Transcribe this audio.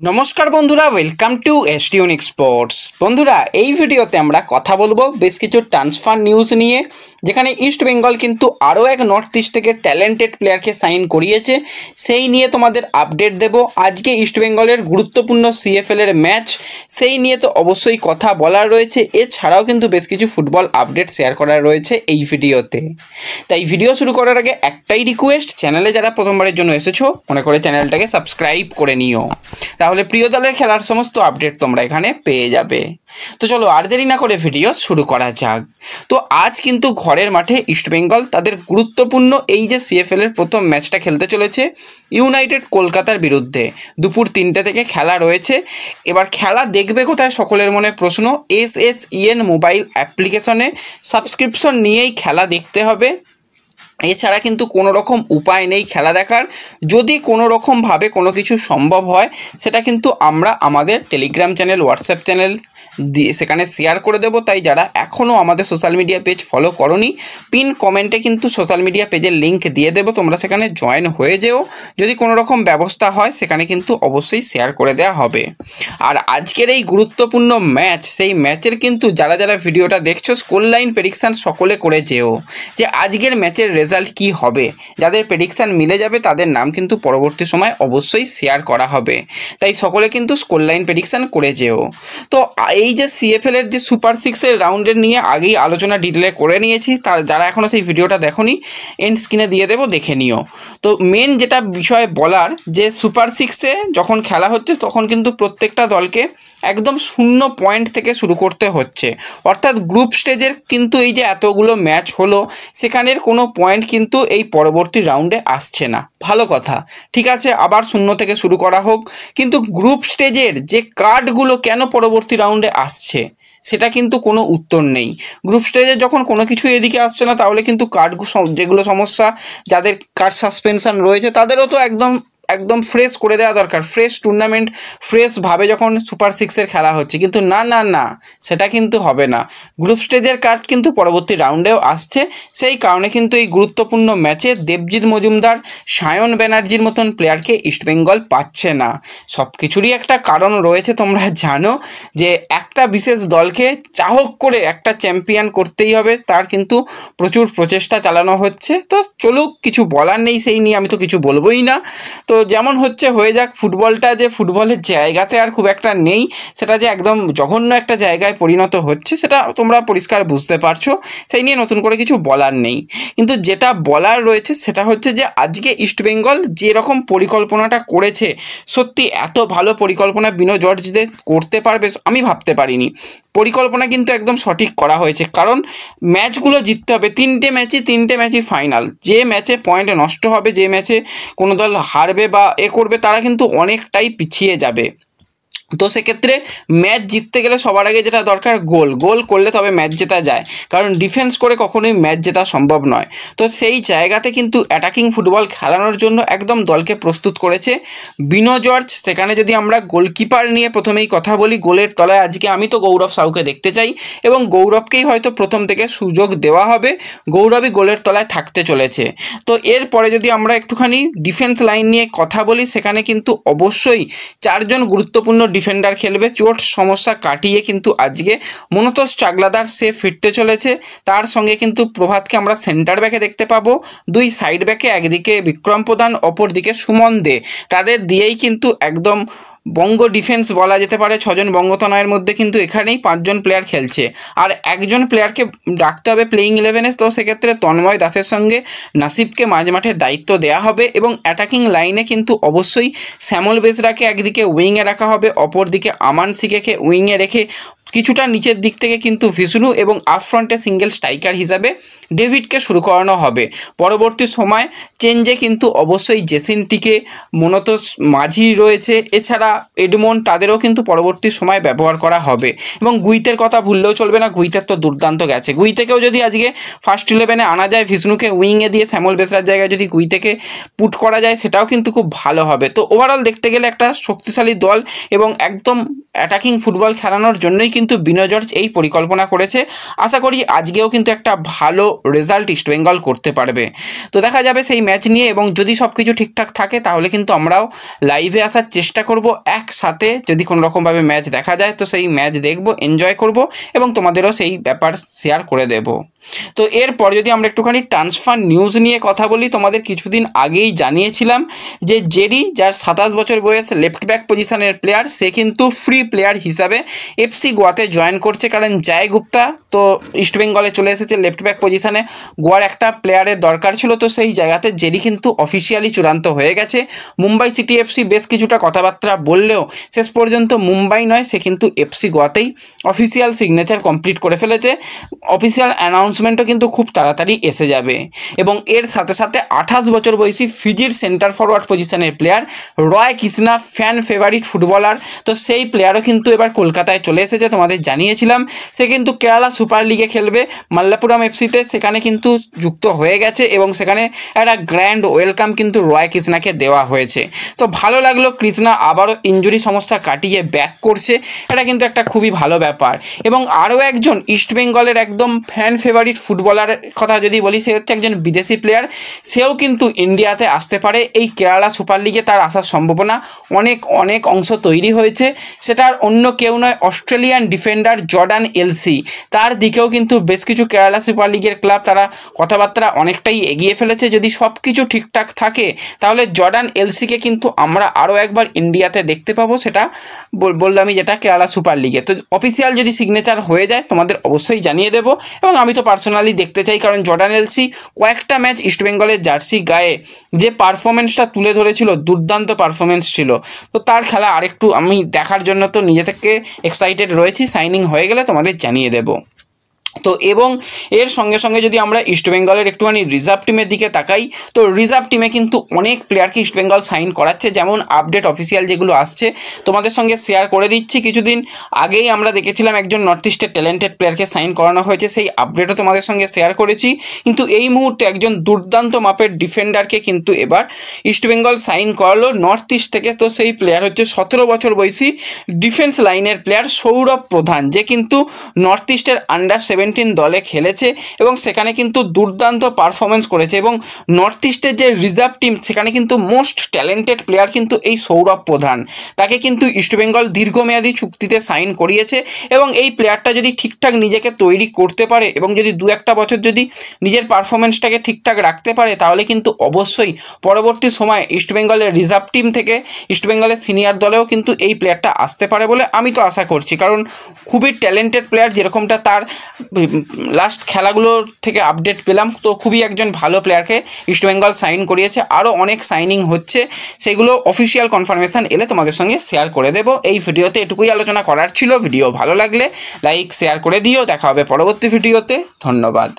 নমস্কার বন্ধুরা, welcome to এসটিউনিক sports. বন্ধুরা, এই ভিডিওতে আমরা কথা বলবো বেশ কিছু ট্রান্সফার নিউজ নিয়ে, যেখানে ইস্ট বেঙ্গল কিন্তু আরও এক নর্থ ইস্ট থেকে ট্যালেন্টেড প্লেয়ারকে সাইন করিয়েছে। সেই নিয়ে তোমাদের আপডেট দেব। আজকে ইস্ট বেঙ্গলের গুরুত্বপূর্ণ সিএফএলের ম্যাচ, সেই নিয়ে তো অবশ্যই কথা বলার রয়েছে। এছাড়াও কিন্তু বেশ কিছু ফুটবল আপডেট শেয়ার করার রয়েছে এই ভিডিওতে। তাই ভিডিও শুরু করার আগে একটাই রিকোয়েস্ট, চ্যানেলে যারা প্রথমবারের জন্য এসেছো মনে করে চ্যানেলটাকে সাবস্ক্রাইব করে নিও, তাহলে প্রিয় দলের খেলার সমস্ত আপডেট তোমরা এখানে পেয়ে যাবে। তো চলো আর দেরি না করে ভিডিও শুরু করা যাক। তো আজ কিন্তু ঘরের মাঠে ইস্টবেঙ্গল তাদের গুরুত্বপূর্ণ এই যে সিএফএলের প্রথম ম্যাচটা খেলতে চলেছে ইউনাইটেড কলকাতার বিরুদ্ধে। দুপুর 3টে থেকে খেলা রয়েছে। এবার খেলা দেখবে কোথায় সকলের মনে প্রশ্ন। SSEN মোবাইল অ্যাপ্লিকেশনে সাবস্ক্রিপশন নিয়েই খেলা দেখতে হবে। এছাড়া কিন্তু কোনো রকম উপায় নেই খেলা দেখার। যদি কোনো রকমভাবে কোনো কিছু সম্ভব হয় সেটা কিন্তু আমরা আমাদের টেলিগ্রাম চ্যানেল, হোয়াটসঅ্যাপ চ্যানেল দিয়ে সেখানে শেয়ার করে দেবো। তাই যারা এখনও আমাদের সোশ্যাল মিডিয়া পেজ ফলো করোনি, পিন কমেন্টে কিন্তু সোশ্যাল মিডিয়া পেজের লিঙ্ক দিয়ে দেবো, তোমরা সেখানে জয়েন হয়ে যেও। যদি কোনো রকম ব্যবস্থা হয় সেখানে কিন্তু অবশ্যই শেয়ার করে দেওয়া হবে। আর আজকের এই গুরুত্বপূর্ণ ম্যাচ, সেই ম্যাচের কিন্তু যারা যারা ভিডিওটা দেখছো স্কোর লাইন প্রেডিকশান সকলে করে যেও, যে আজকের ম্যাচের রেজাল্ট কি হবে। যাদের প্রেডিকশান মিলে যাবে তাদের নাম কিন্তু পরবর্তী সময় অবশ্যই শেয়ার করা হবে। তাই সকলে কিন্তু স্কোর লাইন প্রেডিকশান করে যেও। তো এই যে সিএফএলের যে সুপার সিক্সের রাউন্ডের নিয়ে আগেই আলোচনা ডিটেলে করে নিয়েছি, তার যারা এখনও সেই ভিডিওটা দেখোনি এন্ড স্ক্রিনে দিয়ে দেবো, দেখে নিও। তো মেন যেটা বিষয় বলার, যে সুপার সিক্সে যখন খেলা হচ্ছে তখন কিন্তু প্রত্যেকটা দলকে একদম 0 পয়েন্ট থেকে শুরু করতে হচ্ছে। অর্থাৎ গ্রুপ স্টেজের কিন্তু এই যে এতগুলো ম্যাচ হলো সেখানের কোনো পয়েন্ট কিন্তু এই পরবর্তী রাউন্ডে আসছে না। ভালো কথা, ঠিক আছে, আবার 0 থেকে শুরু করা হোক, কিন্তু গ্রুপ স্টেজের যে কার্ডগুলো কেন পরবর্তী রাউন্ডে আসছে সেটা কিন্তু কোনো উত্তর নেই। গ্রুপ স্টেজে যখন কোনো কিছু এদিকে আসছে না, তাহলে কিন্তু কার্ড যেগুলো সমস্যা, যাদের কার্ড সাসপেনশন রয়েছে তাদেরও তো একদম ফ্রেশ করে দেওয়া দরকার। ফ্রেশ টুর্নামেন্ট ফ্রেশভাবে যখন সুপার সিক্সের খেলা হচ্ছে, কিন্তু না সেটা কিন্তু হবে না। গ্রুপ স্টেজের কার্ড কিন্তু পরবর্তী রাউন্ডেও আসছে। সেই কারণে কিন্তু এই গুরুত্বপূর্ণ ম্যাচে দেবজিৎ মজুমদার, সায়ন ব্যানার্জির মতন প্লেয়ারকে ইস্টবেঙ্গল পাচ্ছে না। সব কিছুরই একটা কারণ রয়েছে, তোমরা জানো যে একটা বিশেষ দলকে চাহক করে একটা চ্যাম্পিয়ন করতেই হবে, তার কিন্তু প্রচুর প্রচেষ্টা চালানো হচ্ছে। তো চলুক, কিছু বলার নেই সেই নিয়ে, আমি তো কিছু বলবোই না। তো যেমন হচ্ছে হয়ে যাক। ফুটবলটা যে ফুটবলের জায়গাতে আর খুব একটা নেই, সেটা যে একদম জঘন্য একটা জায়গায় পরিণত হচ্ছে সেটা তোমরা পরিষ্কার বুঝতে পারছো। সেই নিয়ে নতুন করে কিছু বলার নেই। কিন্তু যেটা বলার রয়েছে সেটা হচ্ছে যে আজকে ইস্টবেঙ্গল যেরকম পরিকল্পনাটা করেছে, সত্যি এত ভালো পরিকল্পনা বিনো জর্জদের করতে পারবে আমি ভাবতে পারিনি। পরিকল্পনা কিন্তু একদম সঠিক করা হয়েছে, কারণ ম্যাচগুলো জিততে হবে। 3টে ম্যাচই ফাইনাল। যে ম্যাচে পয়েন্ট নষ্ট হবে, যে ম্যাচে কোনো দল হারবে বা করবে, তারা কিন্তু অনেকটাই পিছিয়ে যাবে। তো সেক্ষেত্রে ম্যাচ জিততে গেলে সবার আগে যেটা দরকার, গোল করলে তবে ম্যাচ জেতা যায়, কারণ ডিফেন্স করে কখনোই ম্যাচ জেতা সম্ভব নয়। তো সেই জায়গাতে কিন্তু অ্যাটাকিং ফুটবল খেলানোর জন্য একদম দলকে প্রস্তুত করেছে বিনো জর্জ। সেখানে যদি আমরা গোলকিপার নিয়ে প্রথমেই কথা বলি, গোলের তলায় আজকে আমি তো গৌরব সাউকে দেখতে চাই, এবং গৌরবকেই হয়তো প্রথম থেকে সুযোগ দেওয়া হবে। গৌরবই গোলের তলায় থাকতে চলেছে। তো এরপরে যদি আমরা একটুখানি ডিফেন্স লাইন নিয়ে কথা বলি, সেখানে কিন্তু অবশ্যই 4জন গুরুত্বপূর্ণ ডিফেন্ডার খেলবে। চোট সমস্যা কাটিয়ে কিন্তু আজকে মনোতোষ চাগলাদার সে ফিরতে চলেছে। তার সঙ্গে কিন্তু প্রভাতকে আমরা সেন্টার ব্যাকে দেখতে পাবো। 2 সাইড ব্যাকে, একদিকে বিক্রম প্রধান, অপরদিকে সুমন দে। তাদের দিয়েই কিন্তু একদম বঙ্গ ডিফেন্স বলা যেতে পারে। 6জন বঙ্গতনয়ের মধ্যে কিন্তু এখানেই 5জন প্লেয়ার খেলছে, আর একজন প্লেয়ারকে রাখতে হবে প্লেইং 11-এ। তো সেক্ষেত্রে তন্ময় দাসের সঙ্গে নাসিবকে মাঝ মাঠের দায়িত্ব দেওয়া হবে, এবং অ্যাটাকিং লাইনে কিন্তু অবশ্যই শ্যামল বেসরাকে একদিকে উইংয়ে রাখা হবে, অপরদিকে আমান সিকেকে উইংয়ে রেখে কিছুটা নিচের দিক থেকে কিন্তু ভিষ্ণু এবং আপফ্রন্টে সিঙ্গেল স্ট্রাইকার হিসাবে ডেভিডকে শুরু করানো হবে। পরবর্তী সময় চেঞ্জে কিন্তু অবশ্যই জেসিনটিকে, মনোতোষ মাঝি রয়েছে, এছাড়া এডমন্ড, তাদেরও কিন্তু পরবর্তী সময় ব্যবহার করা হবে। এবং গুইতের কথা ভুললেও চলবে না, গুইতের তো দুর্দান্ত গেছে। গুইতেকেও যদি আজকে ফার্স্ট 11-এ আনা যায়, ভিষ্ণুকে উইংয়ে দিয়ে শ্যামল বেসরার জায়গায় যদি গুইতেকে পুট করা যায়, সেটাও কিন্তু খুব ভালো হবে। তো ওভারঅল দেখতে গেলে একটা শক্তিশালী দল এবং একদম অ্যাটাকিং ফুটবল খেলানোর জন্যই কিন্তু কিন্তু বিনয় জর্জ এই পরিকল্পনা করেছে। আশা করি আজকেও কিন্তু একটা ভালো রেজাল্ট ইস্টবেঙ্গল করতে পারবে। তো দেখা যাবে সেই ম্যাচ নিয়ে, এবং যদি সব কিছু ঠিকঠাক থাকে তাহলে কিন্তু আমরাও লাইভে আসার চেষ্টা করব একসাথে। যদি কোনো রকমভাবে ম্যাচ দেখা যায় তো সেই ম্যাচ দেখব, এনজয় করব এবং তোমাদেরও সেই ব্যাপার শেয়ার করে দেব। তো এরপর যদি আমরা একটুখানি ট্রান্সফার নিউজ নিয়ে কথা বলি, তোমাদের কিছুদিন আগেই জানিয়েছিলাম যে জেরি, যার 27 বছর বয়স, লেফট ব্যাক পজিশনের প্লেয়ার, সে কিন্তু ফ্রি প্লেয়ার হিসাবে এফসি গোয়াতে জয়েন করছে। কারণ জয় গুপ্তা তো ইস্টবেঙ্গলে চলে এসেছে লেফট ব্যাক পজিশনে, গোয়ার একটা প্লেয়ারের দরকার ছিল, তো সেই জায়গাতে জেরি কিন্তু অফিসিয়ালি চূড়ান্ত হয়ে গেছে। মুম্বাই সিটি এফসি বেশ কিছুটা কথাবার্তা বললেও শেষ পর্যন্ত মুম্বাই নয়, সে কিন্তু এফসি গোয়াতেই অফিসিয়াল সিগনেচার কমপ্লিট করে ফেলেছে। অফিসিয়াল অ্যানাউন্সমেন্টও কিন্তু খুব তাড়াতাড়ি এসে যাবে। এবং এর সাথে সাথে 28 বছর বয়সী ফিজির সেন্টার ফরওয়ার্ড পজিশনের প্লেয়ার রয় কৃষ্ণা, ফ্যান ফেভারিট ফুটবলার, তো সেই প্লেয়ারও কিন্তু এবার কলকাতায় চলে এসেছে। তোমাদের জানিয়েছিলাম সে কিন্তু কেরালা সুপার লিগে খেলবে মাল্লাপুরম এফসিতে, সেখানে কিন্তু যুক্ত হয়ে গেছে এবং সেখানে একটা গ্র্যান্ড ওয়েলকাম কিন্তু রয় কৃষ্ণাকে দেওয়া হয়েছে। তো ভালো লাগলো, কৃষ্ণা আবারও ইনজুরি সমস্যা কাটিয়ে ব্যাক করছে, এটা কিন্তু একটা খুবই ভালো ব্যাপার। এবং আরও একজন ইস্টবেঙ্গলের একদম ফ্যান ফেভারিট ফুটবলারের কথা যদি বলি, সে হচ্ছে একজন বিদেশি প্লেয়ার, সেও কিন্তু ইন্ডিয়াতে আসতে পারে। এই কেরালা সুপার লিগে তার আসার সম্ভাবনা অনেক অংশ তৈরি হয়েছে। সেটার অন্য কেউ নয়, অস্ট্রেলিয়ান ডিফেন্ডার জর্ডান এলসি। তার দিকেও কিন্তু বেশ কিছু কেরালা সুপার লিগের ক্লাব তারা কথাবার্তা অনেকটাই এগিয়ে ফেলেছে। যদি সব কিছু ঠিকঠাক থাকে তাহলে জর্ডান এলসিকে কিন্তু আমরা আরও একবার ইন্ডিয়াতে দেখতে পাবো। সেটা বললামই, যেটা কেরালা সুপার লিগে। তো অফিসিয়াল যদি সিগনেচার হয়ে যায় তোমাদের অবশ্যই জানিয়ে দেবো, এবং আমি তো পার্সোনালি দেখতে চাই, কারণ জর্ডান এলসি কয়েকটা ম্যাচ ইস্টবেঙ্গলের জার্সি গায়ে যে পারফরমেন্সটা তুলে ধরেছিল, দুর্দান্ত পারফরমেন্স ছিল। তো তার খেলা আরেকটু আমি দেখার জন্য তো নিজে থেকে এক্সাইটেড রয়েছি। সাইনিং হয়ে গেলে তোমাদের জানিয়ে দেবো। তো এবং এর সঙ্গে সঙ্গে যদি আমরা ইস্টবেঙ্গলের একটুখানি রিজার্ভ টিমের দিকে তাকাই, তো রিজার্ভ টিমে কিন্তু অনেক প্লেয়ারকে ইস্টবেঙ্গল সাইন করাচ্ছে। যেমন আপডেট অফিসিয়াল যেগুলো আসছে তোমাদের সঙ্গে শেয়ার করে দিচ্ছি। কিছুদিন আগেই আমরা দেখেছিলাম একজন নর্থ ইস্টের ট্যালেন্টেড প্লেয়ারকে সাইন করানো হয়েছে, সেই আপডেটও তোমাদের সঙ্গে শেয়ার করেছি। কিন্তু এই মুহূর্তে একজন দুর্দান্ত মাপের ডিফেন্ডারকে কিন্তু এবার ইস্টবেঙ্গল সাইন করালো নর্থ ইস্ট থেকে। তো সেই প্লেয়ার হচ্ছে 17 বছর বয়সী ডিফেন্স লাইনের প্লেয়ার সৌরভ প্রধান, যে কিন্তু নর্থ ইস্টের আন্ডার-17 দলে খেলেছে এবং সেখানে কিন্তু দুর্দান্ত পারফরমেন্স করেছে। এবং নর্থ ইস্টের যে রিজার্ভ টিম, সেখানে কিন্তু মোস্ট ট্যালেন্টেড প্লেয়ার কিন্তু এই সৌরভ প্রধান। তাকে কিন্তু ইস্টবেঙ্গল দীর্ঘমেয়াদী চুক্তিতে সাইন করিয়েছে, এবং এই প্লেয়ারটা যদি ঠিকঠাক নিজেকে তৈরি করতে পারে এবং যদি 2-1 বছর যদি নিজের পারফরমেন্সটাকে ঠিকঠাক রাখতে পারে, তাহলে কিন্তু অবশ্যই পরবর্তী সময় ইস্টবেঙ্গলের রিজার্ভ টিম থেকে ইস্টবেঙ্গলের সিনিয়র দলেও কিন্তু এই প্লেয়ারটা আসতে পারে বলে আমি তো আশা করছি। কারণ খুবই ট্যালেন্টেড প্লেয়ার, যেরকমটা তার লাস্ট খেলাগুলোর থেকে আপডেট পেলাম, তো খুবই একজন ভালো প্লেয়ারকে ইস্টবেঙ্গল সাইন করিয়েছে। আরও অনেক সাইনিং হচ্ছে, সেগুলো অফিসিয়াল কনফার্মেশন এলে তোমাদের সঙ্গে শেয়ার করে দেবো। এই ভিডিওতে এটুকুই আলোচনা করার ছিল। ভিডিও ভালো লাগলে লাইক শেয়ার করে দিও। দেখা হবে পরবর্তী ভিডিওতে। ধন্যবাদ।